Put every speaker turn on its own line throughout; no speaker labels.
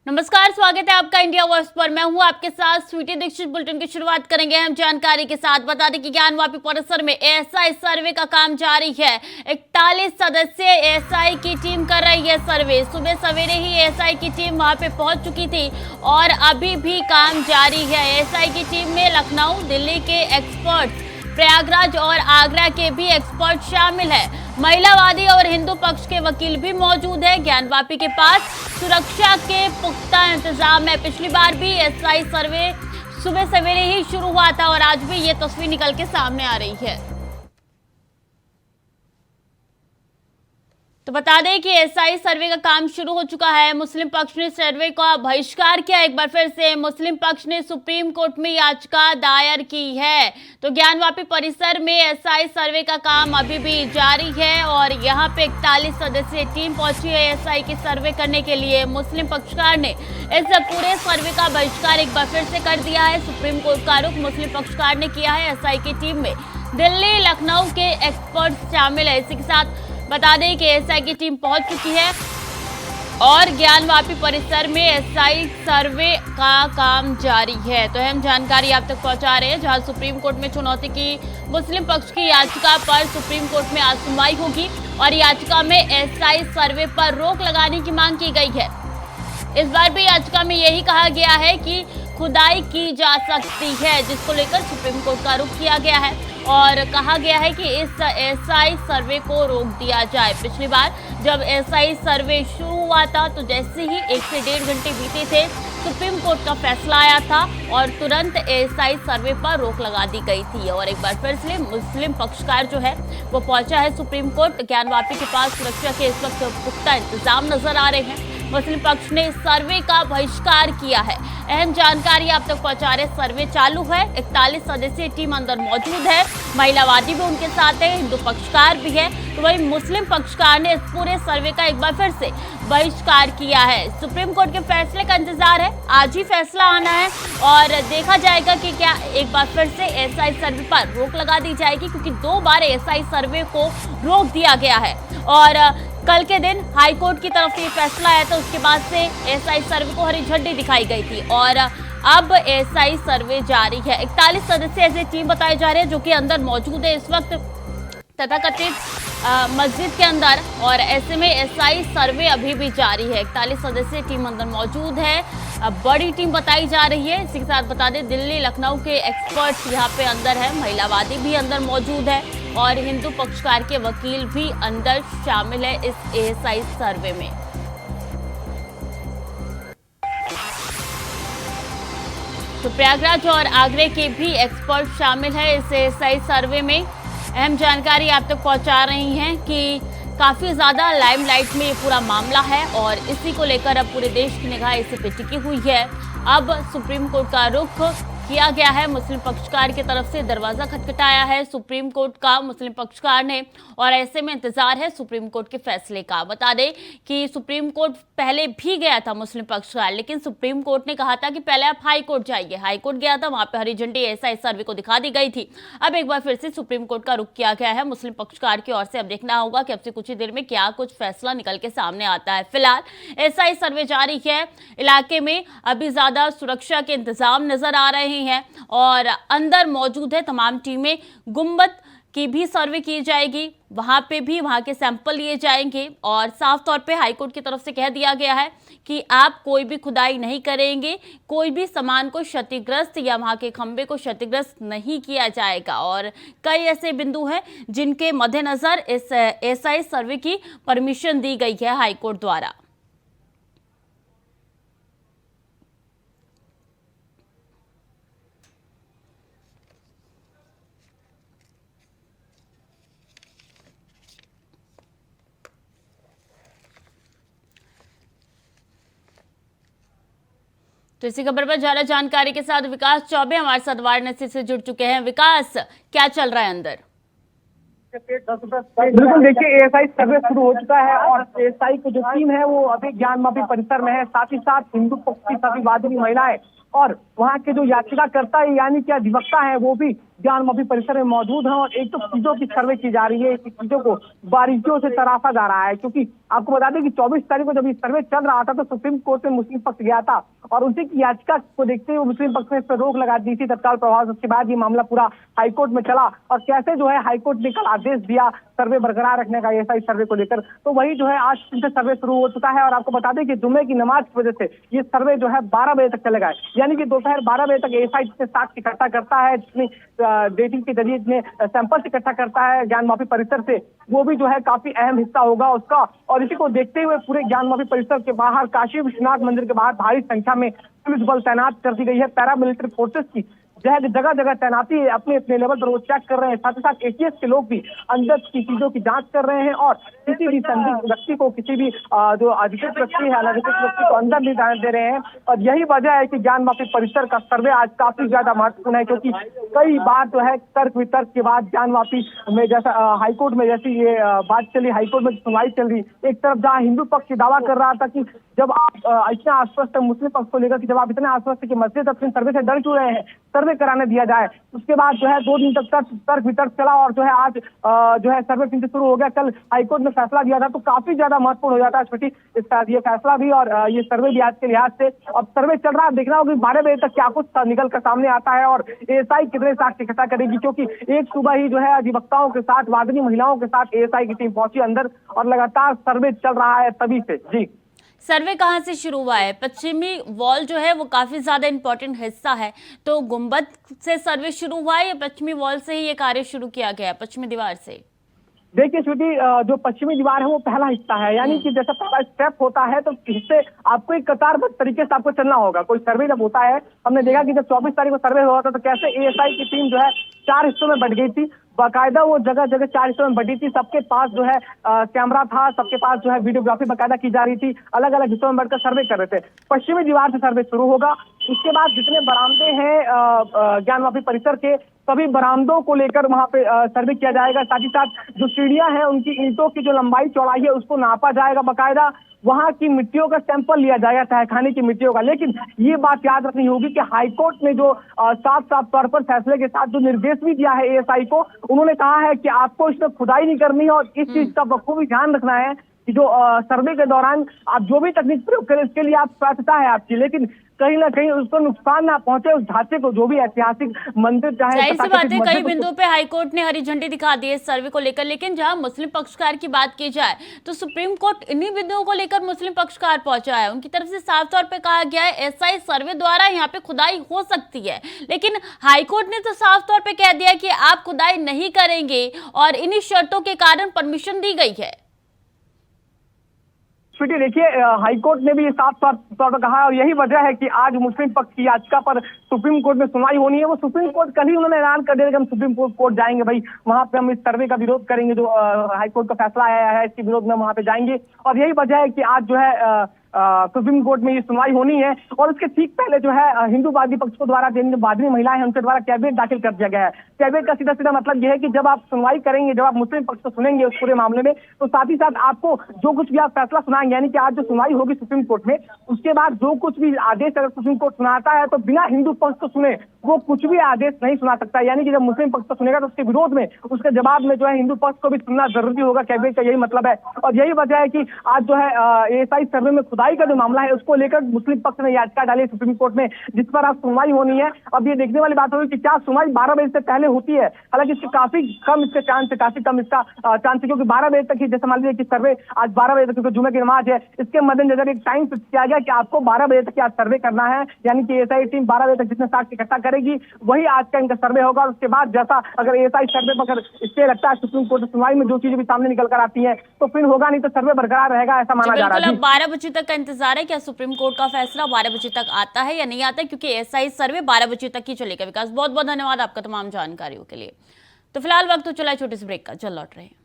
नमस्कार, स्वागत है आपका इंडिया वॉइस पर। मैं हूं आपके साथ स्वीटी दीक्षित। बुलेटिन की शुरुआत करेंगे हम जानकारी के साथ। बता दें कि ज्ञानवापी परिसर में एएसआई सर्वे का काम जारी है। 41 सदस्यीय एएसआई की टीम कर रही है सर्वे। सुबह सवेरे ही एएसआई की टीम वहां पे पहुंच चुकी थी और अभी भी काम जारी है। एएसआई की टीम में लखनऊ, दिल्ली के एक्सपर्ट्स, प्रयागराज और आगरा के भी एक्सपर्ट शामिल है। महिलावादी और हिंदू पक्ष के वकील भी मौजूद है। ज्ञानवापी के पास सुरक्षा के पुख्ता इंतजाम है। पिछली बार भी एएसआई सर्वे सुबह सवेरे ही शुरू हुआ था और आज भी ये तस्वीर निकल के सामने आ रही है। तो बता दें कि एएसआई सर्वे का काम शुरू हो चुका है। मुस्लिम पक्ष ने सर्वे का बहिष्कार किया। एक बार फिर से मुस्लिम पक्ष ने सुप्रीम कोर्ट में याचिका दायर की है। तो ज्ञानवापी परिसर में एएसआई सर्वे का काम अभी भी जारी है और यहां पे 41 सदस्यीय टीम पहुंची है एएसआई की सर्वे करने के लिए। मुस्लिम पक्षकार ने इस पूरे सर्वे का बहिष्कार एक बार फिर से कर दिया है। सुप्रीम कोर्ट का रुख मुस्लिम पक्षकार ने किया है। एएसआई की टीम में दिल्ली, लखनऊ के एक्सपर्ट शामिल है। इसी के साथ बता दें कि एएसआई की टीम पहुंच चुकी है और ज्ञानवापी परिसर में एएसआई सर्वे का काम जारी है। तो अहम जानकारी आप तक पहुंचा रहे हैं, जहां सुप्रीम कोर्ट में चुनौती की मुस्लिम पक्ष की याचिका पर सुप्रीम कोर्ट में आज सुनवाई होगी और याचिका में एएसआई सर्वे पर रोक लगाने की मांग की गई है। इस बार भी याचिका में यही कहा गया है कि खुदाई की जा सकती है, जिसको लेकर सुप्रीम कोर्ट का रुख किया गया है और कहा गया है कि इस एएसआई सर्वे को रोक दिया जाए। पिछली बार जब एएसआई सर्वे शुरू हुआ था तो जैसे ही 1 से 1.5 घंटे बीते थे, सुप्रीम कोर्ट का फैसला आया था और तुरंत एएसआई सर्वे पर रोक लगा दी गई थी। और एक बार फिर से मुस्लिम पक्षकार जो है वो पहुंचा है सुप्रीम कोर्ट। ज्ञानवापी के पास सुरक्षा के इस वक्त पुख्ता इंतजाम नजर आ रहे हैं। मुस्लिम पक्ष ने सर्वे का बहिष्कार किया है। अहम जानकारी आप तक पहुंचा रहे, सर्वे चालू है। 41 सदस्यीय टीम अंदर मौजूद है। महिलावादी भी उनके साथ है, हिंदू पक्षकार भी है। तो वही मुस्लिम पक्षकार ने इस पूरे सर्वे का एक बार फिर से बहिष्कार किया है। सुप्रीम कोर्ट के फैसले का इंतजार है। आज ही फैसला आना है और देखा जाएगा कि क्या एक बार फिर से एएसआई सर्वे पर रोक लगा दी जाएगी, क्योंकि 2 बार एएसआई सर्वे को रोक दिया गया है। और कल के दिन हाईकोर्ट की तरफ से ये फैसला आया था, उसके बाद से एएसआई सर्वे को हरी झंडी दिखाई गई थी और अब एएसआई सर्वे जारी है। 41 सदस्य ऐसे टीम बताए जा रहे हैं जो कि अंदर मौजूद है इस वक्त तथाकथित मस्जिद के अंदर, और ऐसे में एएसआई सर्वे अभी भी जारी है। 41 सदस्यीय टीम अंदर मौजूद है। बड़ी टीम बताई जा रही है। इसी के साथ बता दें दिल्ली, लखनऊ के एक्सपर्ट्स यहाँ पे अंदर है। महिलावादी भी अंदर मौजूद है और हिंदू पक्षकार के वकील भी अंदर शामिल है इस एएसआई सर्वे में। तो प्रयागराज और आगरे के भी एक्सपर्ट शामिल है इस एएसआई सर्वे में। अहम जानकारी आप तक पहुंचा रही हैं कि काफी ज्यादा लाइमलाइट में ये पूरा मामला है और इसी को लेकर अब पूरे देश की निगाह इसी पे टिकी हुई है। अब सुप्रीम कोर्ट का रुख किया गया है। मुस्लिम पक्षकार की तरफ से दरवाजा खटखटाया है सुप्रीम कोर्ट का मुस्लिम पक्षकार ने और ऐसे में इंतजार है सुप्रीम कोर्ट के फैसले का। बता दें कि सुप्रीम कोर्ट पहले भी गया था मुस्लिम पक्षकार, लेकिन सुप्रीम कोर्ट ने कहा था कि पहले आप हाई कोर्ट जाइए। हाई कोर्ट गया था, वहां पे हरी झंडी एएसआई सर्वे को दिखा दी गई थी। अब एक बार फिर से सुप्रीम कोर्ट का रुख किया गया है मुस्लिम पक्षकार की ओर से। अब देखना होगा कि अब से कुछ ही देर में क्या कुछ फैसला निकल के सामने आता है। फिलहाल एएसआई सर्वे जारी है। इलाके में अभी ज्यादा सुरक्षा के इंतजाम नजर आ रहे हैं और अंदर मौजूद है तमाम टीमें। गुंबद की भी सर्वे की जाएगी, वहां पे भी वहां के सैंपल लिए जाएंगे और साफ तौर पे हाईकोर्ट की तरफ से कह दिया गया है कि आप कोई भी खुदाई नहीं करेंगे, कोई भी सामान को क्षतिग्रस्त या वहां के खंबे को क्षतिग्रस्त नहीं किया जाएगा। और कई ऐसे बिंदु हैं जिनके मद्देनजर इस एएसआई सर्वे की परमिशन दी गई है हाईकोर्ट द्वारा। तो इसी खबर पर ज्यादा जानकारी के साथ विकास चौबे हमारे साथ वाराणसी से जुड़ चुके हैं। विकास, क्या चल रहा है अंदर?
बिल्कुल, देखिए एएसआई सर्वे शुरू हो चुका है और एएसआई की जो टीम है वो अभी ज्ञानवापी परिसर में है। साथ ही साथ हिंदू पक्ष की सभी वादिनी महिलाएं और वहाँ के जो याचिकाकर्ता यानी कि अधिवक्ता है वो भी ज्ञानवापी परिसर में मौजूद हैं और एक तो चीजों की सर्वे की जा रही है, इस चीजों को बारीकियों से तराशा जा रहा है। क्योंकि आपको बता दें कि 24 तारीख को जब ये सर्वे चल रहा था तो सुप्रीम कोर्ट में मुस्लिम पक्ष गया था और उसी की याचिका को देखते हुए मुस्लिम पक्ष ने इस पर रोक लगा दी थी तत्काल प्रभाव से। उसके बाद ये मामला पूरा हाईकोर्ट में चला और कैसे जो है हाईकोर्ट ने कल आदेश दिया सर्वे बरकरार रखने का एएसआई सर्वे को लेकर, तो वही जो है आज से सर्वे शुरू हो चुका है। और आपको बता दें कि जुम्मे की नमाज की वजह से ये सर्वे जो है 12 बजे तक चलेगा, यानी कि दोपहर 12 बजे तक एएसआई जितने साक्ष्य इकट्ठा करता है, जितनी डेटिंग के जरिए जितने सैंपल्स इकट्ठा करता है ज्ञानवापी परिसर से, वो भी जो है काफी अहम हिस्सा होगा उसका। और इसी को देखते हुए पूरे ज्ञानवापी परिसर के बाहर काशी विश्वनाथ मंदिर के बाहर भारी संख्या में पुलिस बल तैनात कर दी गई है। पैरामिलिट्री फोर्सेस की जगह जगह तैनाती है, अपने अपने लेवल पर वो चेक कर रहे हैं। साथ ही साथ एटीएस के लोग भी अंदर की चीजों की जांच कर रहे हैं और किसी भी संदिग्ध व्यक्ति को, किसी भी जो अधिकृत व्यक्ति है अनधिकृत व्यक्ति को अंदर नहीं जाने दे रहे हैं। और यही वजह है कि ज्ञानवापी परिसर का सर्वे आज काफी ज्यादा महत्वपूर्ण है, क्योंकि कई बार जो है तर्क वितर्क के बाद ज्ञानवापी में जैसा हाईकोर्ट में जैसी ये बात चली, हाईकोर्ट में सुनवाई चल रही, एक तरफ जहाँ हिंदू पक्ष दावा कर रहा था कि जब आप इतना आश्वस्त है मुस्लिम पक्ष को लेकर कि जब आप इतने आश्वस्त है कि मस्जिद अपने सर्वे से डर क्यों रहे हैं, सर्वे कराने दिया जाए। उसके बाद जो है 2 दिन तक तर्क वितर्क चला और जो है आज जो है सर्वे फिर से शुरू हो गया। कल हाईकोर्ट ने फैसला दिया था तो काफी ज्यादा महत्वपूर्ण हो जाता है छोटी ये फैसला भी और ये सर्वे भी आज के लिहाज से। अब सर्वे चल रहा है, देखना होगा 12 बजे तक क्या कुछ निकल कर सामने आता है और एएसआई कितने साक्ष्य इकट्ठा करेगी, क्योंकि एक सुबह ही जो है अधिवक्ताओं के साथ, वादिनी महिलाओं के साथ एएसआई की टीम पहुंची अंदर और लगातार सर्वे चल रहा है तभी से। जी,
सर्वे कहाँ से शुरू हुआ है? पश्चिमी वॉल जो है वो काफी ज्यादा इंपॉर्टेंट हिस्सा है, तो गुंबद से सर्वे शुरू हुआ है या पश्चिमी वॉल से ही ये कार्य शुरू किया गया, पश्चिमी दीवार से?
देखिए श्रुति, जो पश्चिमी दीवार है वो पहला हिस्सा है, यानी कि जैसा पहला स्टेप होता है तो इससे आपको एक कतारबद्ध तरीके से आपको चलना होगा। कोई सर्वे जब होता है, हमने देखा कि जब 24 तारीख को सर्वे हुआ था तो कैसे एएसआई की टीम जो है 4 हिस्सों में बट गई थी, बाकायदा वो जगह जगह 4 हिस्सों में बटी थी। सबके पास जो है कैमरा था, सबके पास जो है वीडियोग्राफी बाकायदा की जा रही थी, अलग अलग हिस्सों में बढ़कर सर्वे कर रहे थे। पश्चिमी दीवार से सर्वे शुरू होगा, उसके बाद जितने बरामदे हैं ज्ञानवापी परिसर के सभी बरामदों को लेकर वहां पे सर्वे किया जाएगा। साथ ही साथ जो सीढ़ियां हैं उनकी ईंटों की जो लंबाई चौड़ाई है उसको नापा जाएगा बाकायदा। वहां की मिट्टियों का सैंपल लिया जाएगा, तहखाने की मिट्टियों का। लेकिन ये बात याद रखनी होगी कि हाईकोर्ट ने जो साफ साफ तौर पर फैसले के साथ जो निर्देश भी दिया है एएसआई को, उन्होंने कहा है कि आपको इसमें खुदाई नहीं करनी है और इस चीज का बखूबी ध्यान रखना है कि जो सर्वे के दौरान आप जो भी तकनीक प्रयोग करें इसके लिए आप स्वच्छता है आपकी, लेकिन कहीं ना कहीं उसको नुकसान ना पहुंचे उस ढांचे को, जो भी ऐतिहासिक मंदिर चाहे।
जाहिर सी बात है कई बिंदुओं पे हाईकोर्ट ने हरी झंडी दिखा दी है इस सर्वे को लेकर, लेकिन जहां मुस्लिम पक्षकार की बात की जाए तो सुप्रीम कोर्ट इन्हीं बिंदुओं को लेकर मुस्लिम पक्षकार पहुंचा है। उनकी तरफ से साफ तौर पे कहा गया है एएसआई सर्वे द्वारा यहाँ पे खुदाई हो सकती है, लेकिन हाईकोर्ट ने तो साफ तौर पे कह दिया कि आप खुदाई नहीं करेंगे और इन्हीं शर्तों के कारण परमिशन दी गई है।
देखिए, हाईकोर्ट ने भी ये साफ तौर पर कहा और यही वजह है कि आज मुस्लिम पक्ष की याचिका पर सुप्रीम कोर्ट में सुनवाई होनी है। वो सुप्रीम कोर्ट कल ही उन्होंने ऐलान कर दिया कि हम सुप्रीम कोर्ट जाएंगे, भाई वहां पे हम इस सर्वे का विरोध करेंगे, जो हाईकोर्ट का फैसला आया है इसके विरोध में वहां पे जाएंगे। और यही वजह है कि आज जो है सुप्रीम कोर्ट में ये सुनवाई होनी है। और उसके ठीक पहले जो है हिंदूवादी पक्ष को द्वारा वादिनी महिलाएं हैं उनके द्वारा कैबिनेट दाखिल कर दिया गया है। कैबिनेट का सीधा सीधा मतलब यह है कि जब आप सुनवाई करेंगे, जब आप मुस्लिम पक्ष को सुनेंगे उस पूरे मामले में, तो साथ ही साथ आपको जो कुछ भी आप फैसला सुनाएंगे, यानी कि आज जो सुनवाई होगी सुप्रीम कोर्ट में, उसके बाद जो कुछ भी आदेश अगर सुप्रीम कोर्ट सुनाता है तो बिना हिंदू पक्ष को सुने वो कुछ भी आदेश नहीं सुना सकता। यानी कि जब मुस्लिम पक्ष को सुनेगा तो उसके विरोध में, उसके जवाब में जो है हिंदू पक्ष को भी सुनना जरूरी होगा। कैबिनेट का यही मतलब है और यही वजह है कि आज जो है एएसआई सर्वे में खुदाई का जो मामला है उसको लेकर मुस्लिम पक्ष ने याचिका डाली सुप्रीम कोर्ट में, जिस पर आज सुनवाई होनी है। अब ये देखने वाली बात होगी कि क्या सुनवाई 12 बजे से पहले होती है। हालांकि इसके काफी कम इसके चांस है, काफी कम इसका चांस है, क्योंकि 12 बजे तक ही, जैसे मान लीजिए कि सर्वे आज 12 बजे तक, क्योंकि जुमे की नमाज है, इसके मद्देनजर एक टाइम फिक्स किया गया कि आपको 12 बजे तक आज सर्वे करना है। यानी कि एएसआई टीम 12 बजे तक जितने साक्ष्य इकट्ठा करेगी वही आज का इनका सर्वे होगा। और उसके बाद जैसा अगर एएसआई सर्वे पर अगर इससे लगता है सुप्रीम कोर्ट की सुनवाई में जो चीजें भी सामने निकल कर आती है तो फिर होगा, नहीं तो सर्वे बरकरार रहेगा, ऐसा माना जा रहा है।
12 बजे तक का इंतजार है, क्या सुप्रीम कोर्ट का फैसला 12 बजे तक आता है या नहीं आता है, क्योंकि एएसआई सर्वे 12 बजे तक ही चलेगा। विकास, बहुत बहुत धन्यवाद आपका तमाम जानकारियों के लिए। तो फिलहाल वक्त तो चला छोटे से ब्रेक का, चल लौट रहे हैं।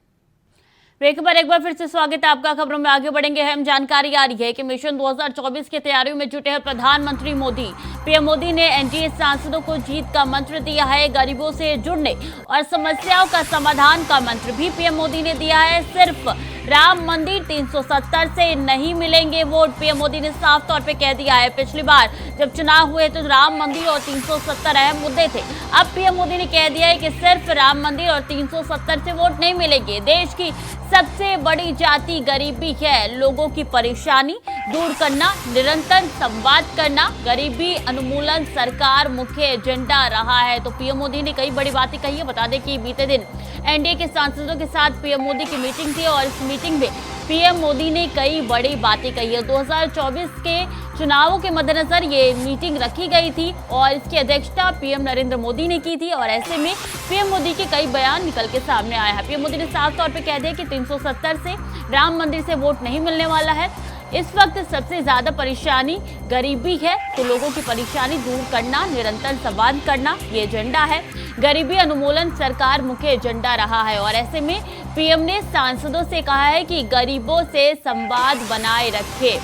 ब्रेक पर एक बार फिर से स्वागत है आपका। खबरों में आगे बढ़ेंगे। अहम जानकारी आ रही है कि मिशन 2024 की तैयारियों में जुटे हैं प्रधानमंत्री मोदी। पीएम मोदी ने एनडीए सांसदों को जीत का मंत्र दिया है। गरीबों से जुड़ने और समस्याओं का समाधान का मंत्र भी पीएम मोदी ने दिया है। सिर्फ राम मंदिर 370 से नहीं मिलेंगे वोट। पीएम मोदी ने साफ तौर पे कह दिया है। पिछली बार जब चुनाव हुए तो राम मंदिर और 370 अहम मुद्दे थे। अब पीएम मोदी ने कह दिया है कि सिर्फ राम मंदिर और 370 से वोट नहीं मिलेंगे। देश की सबसे बड़ी जाति गरीबी है। लोगों की परेशानी दूर करना, निरंतर संवाद करना, गरीबी उन्मूलन सरकार मुख्य एजेंडा रहा है। तो पीएम मोदी ने कई बड़ी बातें कही है। बता दें कि बीते दिन एनडीए के सांसदों के साथ पीएम मोदी की मीटिंग थी और इस मीटिंग में पीएम मोदी ने कई बड़ी बातें कही है। 2024 के चुनावों के मद्देनजर ये मीटिंग रखी गई थी और इसकी अध्यक्षता पीएम नरेंद्र मोदी ने की थी और ऐसे में पीएम मोदी के कई बयान निकल के सामने आया है। पीएम मोदी ने साफ तौर पे कह दिया कि 370 से राम मंदिर से वोट नहीं मिलने वाला है। इस वक्त सबसे ज्यादा परेशानी गरीबी है, तो लोगों की परेशानी दूर करना, निरंतर संवाद करना ये एजेंडा है। गरीबी उन्मूलन सरकार मुख्य एजेंडा रहा है और ऐसे में पीएम ने सांसदों से कहा है कि गरीबों से संवाद बनाए रखे।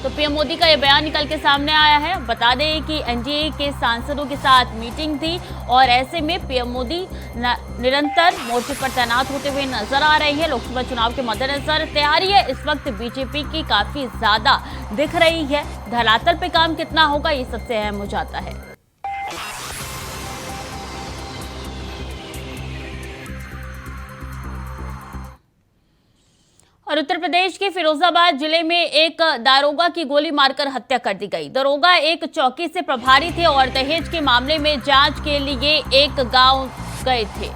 तो पीएम मोदी का ये बयान निकल के सामने आया है। बता दें कि एनडीए के सांसदों के साथ मीटिंग थी और ऐसे में पीएम मोदी निरंतर मोर्चे पर तैनात होते हुए नजर आ रही है। लोकसभा चुनाव के मद्देनजर तैयारी है इस वक्त बीजेपी की काफी ज्यादा दिख रही है। धरातल पे काम कितना होगा ये सबसे अहम हो जाता है। और उत्तर प्रदेश के फिरोजाबाद जिले में एक दारोगा की गोली मारकर हत्या कर दी गई। दारोगा एक चौकी से प्रभारी थे और दहेज के मामले में जांच के लिए एक गांव गए थे।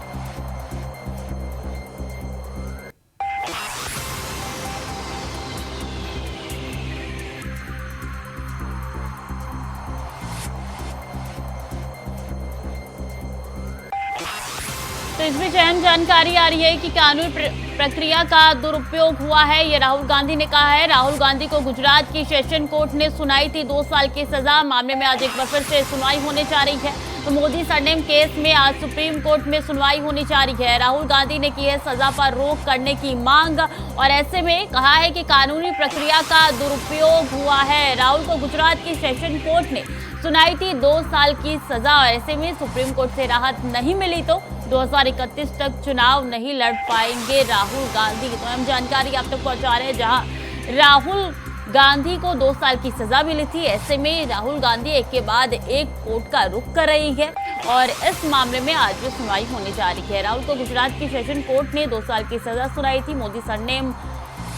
तो इस बीच अहम जानकारी आ रही है कि कानूनी प्रक्रिया का दुरुपयोग हुआ है, ये राहुल गांधी ने कहा है। राहुल गांधी को गुजरात की सेशन कोर्ट ने सुनाई थी 2 साल की सजा। मामले में आज एक बार फिर से सुनवाई होने जा रही है। तो मोदी सरनेम केस में आज सुप्रीम कोर्ट में सुनवाई होनी जा रही है। राहुल गांधी ने की है सजा पर रोक करने की मांग और ऐसे में कहा है कि कानूनी प्रक्रिया का दुरुपयोग हुआ है। राहुल को गुजरात की सेशन कोर्ट ने सुनाई थी 2 साल की सजा और ऐसे में सुप्रीम कोर्ट से राहत नहीं मिली तो 2031 तक चुनाव नहीं लड़ पाएंगे राहुल गांधी। तो हम जानकारी आप तक पहुंचा रहे हैं, जहां राहुल गांधी को 2 साल की सजा मिली थी। ऐसे में राहुल गांधी एक के बाद एक कोर्ट का रुख कर रही है और इस मामले में आज भी सुनवाई होने जा रही है। राहुल को गुजरात की सेशन कोर्ट ने 2 साल की सजा सुनाई थी। मोदी सरनेम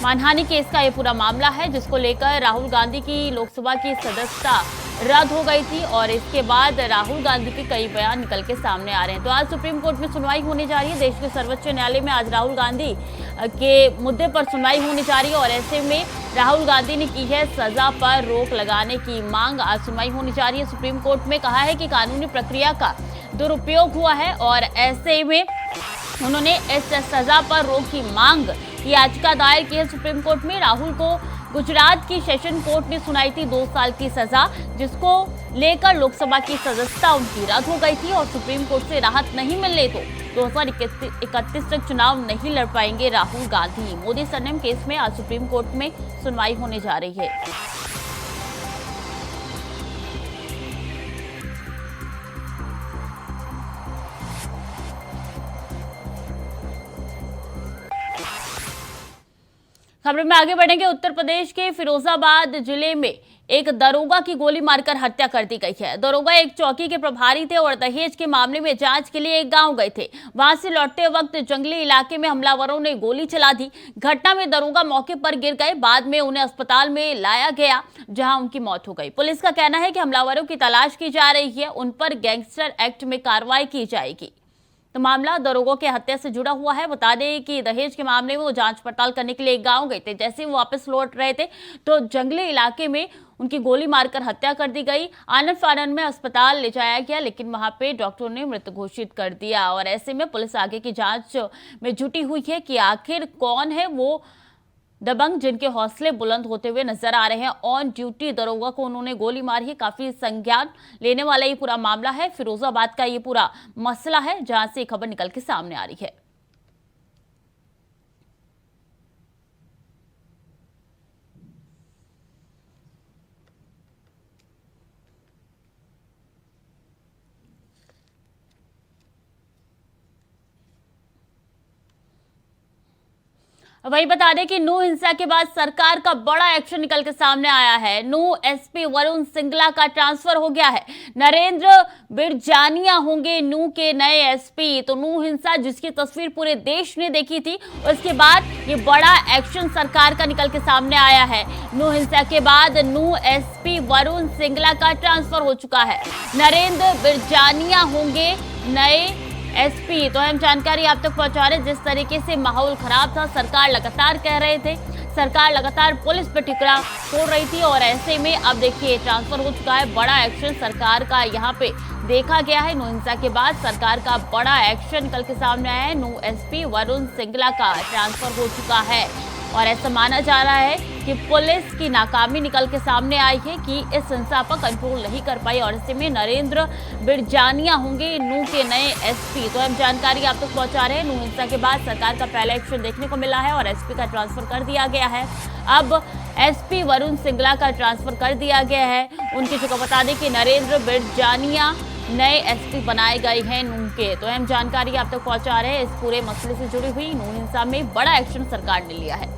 मानहानि केस का ये पूरा मामला है, जिसको लेकर राहुल गांधी की लोकसभा की सदस्यता रद्द हो गई थी और इसके बाद राहुल गांधी के कई बयान निकल के सामने आ रहे हैं। तो आज सुप्रीम कोर्ट में सुनवाई होने जा रही है। देश के सर्वोच्च न्यायालय में आज राहुल गांधी के मुद्दे पर सुनवाई होने जा रही है और ऐसे में राहुल गांधी ने की है सजा पर रोक लगाने की मांग। आज सुनवाई होने जा रही है। सुप्रीम कोर्ट में कहा है कि कानूनी प्रक्रिया का दुरुपयोग हुआ है और ऐसे में उन्होंने इस सजा पर रोक की मांग की याचिका दायर की है सुप्रीम कोर्ट में। राहुल को गुजरात की सेशन कोर्ट ने सुनाई थी 2 साल की सजा, जिसको लेकर लोकसभा की सदस्यता उनकी रद्द हो गई थी और सुप्रीम कोर्ट से राहत नहीं मिलने तो 2031 तक चुनाव नहीं लड़ पाएंगे राहुल गांधी। मोदी सरनेम केस में आज सुप्रीम कोर्ट में सुनवाई होने जा रही है। खबर में आगे बढ़ेंगे। उत्तर प्रदेश के फिरोजाबाद जिले में एक दरोगा की गोली मारकर हत्या कर दी गई है। दरोगा एक चौकी के प्रभारी थे और दहेज के मामले में जांच के लिए एक गांव गए थे। वहां से लौटते वक्त जंगली इलाके में हमलावरों ने गोली चला दी। घटना में दरोगा मौके पर गिर गए। बाद में उन्हें अस्पताल में लाया गया, जहां उनकी मौत हो गई। पुलिस का कहना है कि हमलावरों की तलाश की जा रही है, उन पर गैंगस्टर एक्ट में कार्रवाई की जाएगी। तो मामला दरोगा की हत्या से जुड़ा हुआ है। बता दें कि दहेज के मामले में वो जांच पड़ताल करने के लिए एक गांव गए थे। जैसे वो वापस लौट रहे थे तो जंगली इलाके में उनकी गोली मारकर हत्या कर दी गई। आनंद फानन में अस्पताल ले जाया गया, लेकिन वहां पे डॉक्टरों ने मृत घोषित कर दिया और ऐसे में पुलिस आगे की जांच में जुटी हुई है कि आखिर कौन है वो दबंग जिनके हौसले बुलंद होते हुए नजर आ रहे हैं। ऑन ड्यूटी दरोगा को उन्होंने गोली मारी है। काफी संज्ञान लेने वाला ये पूरा मामला है। फिरोजाबाद का ये पूरा मसला है, जहां से खबर निकल के सामने आ रही है। वही बता दें कि नू हिंसा के बाद सरकार का बड़ा एक्शन निकल के सामने आया है। नू एसपी वरुण सिंगला का ट्रांसफर हो गया है। नरेंद्र बिरजानिया होंगे नू के नए एसपी। तो नू हिंसा जिसकी तस्वीर पूरे देश ने देखी थी, उसके बाद ये बड़ा एक्शन सरकार का निकल के सामने आया है। नू हिंसा के बाद नू एसपी वरुण सिंगला का ट्रांसफर हो चुका है। नरेंद्र बिरजानिया होंगे नए एसपी। तो अहम जानकारी आप तक पहुंचा रहे। जिस तरीके से माहौल खराब था, सरकार लगातार कह रहे थे, सरकार लगातार पुलिस पे ठिकरा फोड़ रही थी, और ऐसे में अब देखिए ट्रांसफर हो चुका है। बड़ा एक्शन सरकार का यहाँ पे देखा गया है। नू हिंसा के बाद सरकार का बड़ा एक्शन निकल के सामने आया है। नू एसपी वरुण सिंगला का ट्रांसफर हो चुका है, और ऐसा माना जा रहा है कि पुलिस की नाकामी निकल के सामने आई है कि इस हिंसा पर कंट्रोल नहीं कर पाई, और ऐसे में नरेंद्र बिरजानिया होंगे नू के नए एसपी। तो हम जानकारी आप तक पहुंचा रहे हैं। नू हिंसा के बाद सरकार का पहला एक्शन देखने को मिला है और एसपी का ट्रांसफर कर दिया गया है। अब एसपी वरुण सिंगला का ट्रांसफर कर दिया गया है। उनकी जगह बता दें कि नरेंद्र बिरजानिया नए एसपी बनाए गए हैं नू के। तो अहम जानकारी आप तक पहुंचा रहे हैं। इस पूरे मसले से जुड़ी हुई नू हिंसा में बड़ा एक्शन सरकार ने लिया है।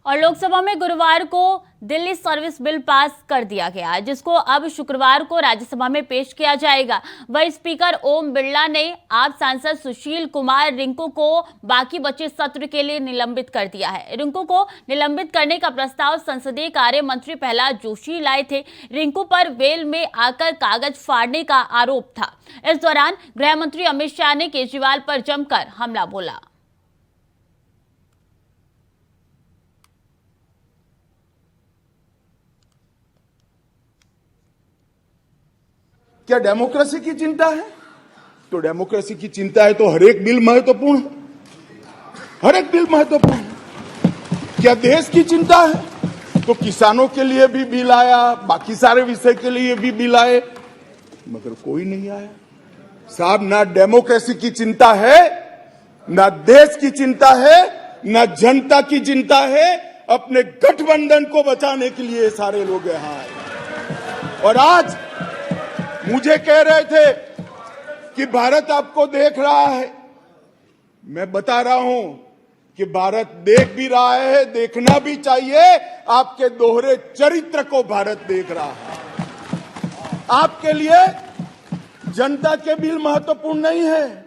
और लोकसभा में गुरुवार को दिल्ली सर्विस बिल पास कर दिया गया है, जिसको अब शुक्रवार को राज्यसभा में पेश किया जाएगा। वही स्पीकर ओम बिरला ने आप सांसद सुशील कुमार रिंकू को बाकी बचे सत्र के लिए निलंबित कर दिया है। रिंकू को निलंबित करने का प्रस्ताव संसदीय कार्य मंत्री प्रहलाद जोशी लाए थे। रिंकू पर वेल में आकर कागज फाड़ने का आरोप था। इस दौरान गृह मंत्री अमित शाह ने केजरीवाल पर जमकर हमला बोला।
क्या डेमोक्रेसी की चिंता है? तो डेमोक्रेसी की चिंता है तो हर एक बिल महत्वपूर्ण है, हर एक बिल महत्वपूर्ण है। क्या देश की चिंता है तो किसानों के लिए भी बिल आया, बाकी सारे विषय के लिए भी बिल आए, मगर कोई नहीं आया। साहब, ना डेमोक्रेसी की चिंता है, ना देश की चिंता है, ना जनता की चिंता है। अपने गठबंधन को बचाने के लिए सारे लोग यहां आए। और आज मुझे कह रहे थे कि भारत आपको देख रहा है। मैं बता रहा हूं कि भारत देख भी रहा है, देखना भी चाहिए। आपके दोहरे चरित्र को भारत देख रहा है। आपके लिए जनता के बिल महत्वपूर्ण नहीं है।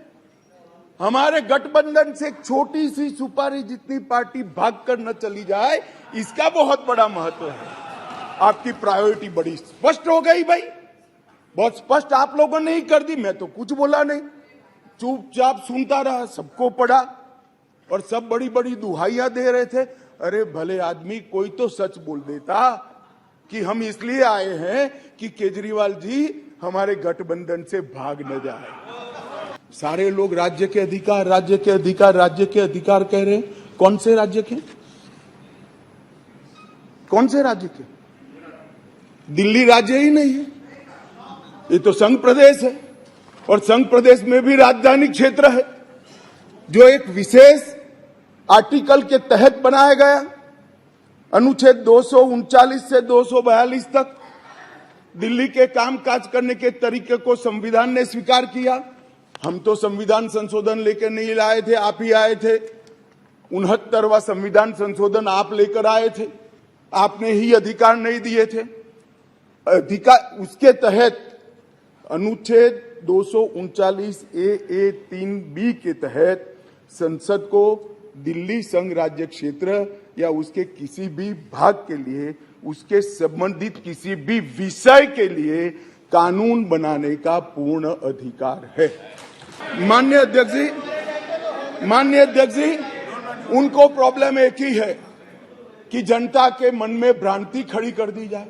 हमारे गठबंधन से एक छोटी सी सुपारी जितनी पार्टी भागकर न चली जाए, इसका बहुत बड़ा महत्व है। आपकी प्रायोरिटी बड़ी स्पष्ट हो गई भाई, बहुत स्पष्ट आप लोगों ने ही कर दी। मैं तो कुछ बोला नहीं, चुपचाप सुनता रहा, सबको पढ़ा, और सब बड़ी बड़ी दुहाइयां दे रहे थे। अरे भले आदमी, कोई तो सच बोल देता कि हम इसलिए आए हैं कि केजरीवाल जी हमारे गठबंधन से भाग न जाए। सारे लोग राज्य के अधिकार, राज्य के अधिकार, राज्य के अधिकार कह रहे हैं। कौन से राज्य के? कौन से राज्य के? दिल्ली राज्य ही नहीं है, ये तो संघ प्रदेश है, और संघ प्रदेश में भी राजधानी क्षेत्र है, जो एक विशेष आर्टिकल के तहत बनाया गया। अनुच्छेद 239 से 242 तक दिल्ली के कामकाज करने के तरीके को संविधान ने स्वीकार किया। हम तो संविधान संशोधन लेकर नहीं लाए थे, आप ही आए थे। 69वां संविधान संशोधन आप लेकर आए थे, आपने ही अधिकार नहीं दिए थे। अधिकार उसके तहत अनुच्छेद 239 ए 3B के तहत संसद को दिल्ली संघ राज्य क्षेत्र या उसके किसी भी भाग के लिए, उसके संबंधित किसी भी विषय के लिए कानून बनाने का पूर्ण अधिकार है। माननीय अध्यक्ष जी, उनको प्रॉब्लम एक ही है कि जनता के मन में भ्रांति खड़ी कर दी जाए।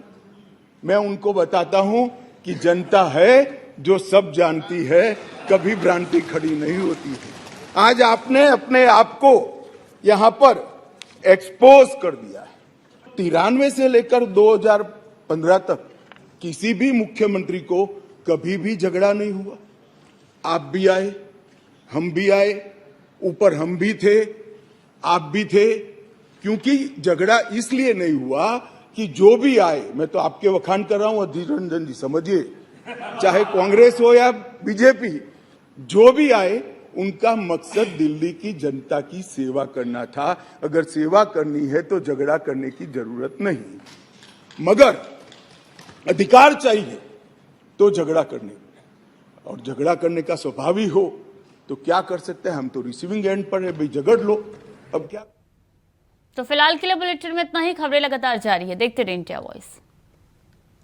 मैं उनको बताता हूं कि जनता है जो सब जानती है, कभी भ्रांति खड़ी नहीं होती है। आज आपने अपने आप को यहां पर एक्सपोज कर दिया है। 93 से लेकर 2015 तक किसी भी मुख्यमंत्री को कभी भी झगड़ा नहीं हुआ। आप भी आए, हम भी आए, ऊपर हम भी थे, आप भी थे, क्योंकि झगड़ा इसलिए नहीं हुआ कि जो भी आए, मैं तो आपके वखान कर रहा हूं अधीर रंजन जी, समझिए, चाहे कांग्रेस हो या बीजेपी, जो भी आए उनका मकसद दिल्ली की जनता की सेवा करना था। अगर सेवा करनी है तो झगड़ा करने की जरूरत नहीं, मगर अधिकार चाहिए तो झगड़ा करने, और झगड़ा करने का स्वभाव ही हो तो क्या कर सकते हैं। हम तो रिसीविंग एंड पर है, भाई झगड़ लो, अब क्या।
तो फिलहाल के लिए बुलेटिन में इतना ही। खबरें लगातार जारी है, देखते रहिए इंडिया वॉइस।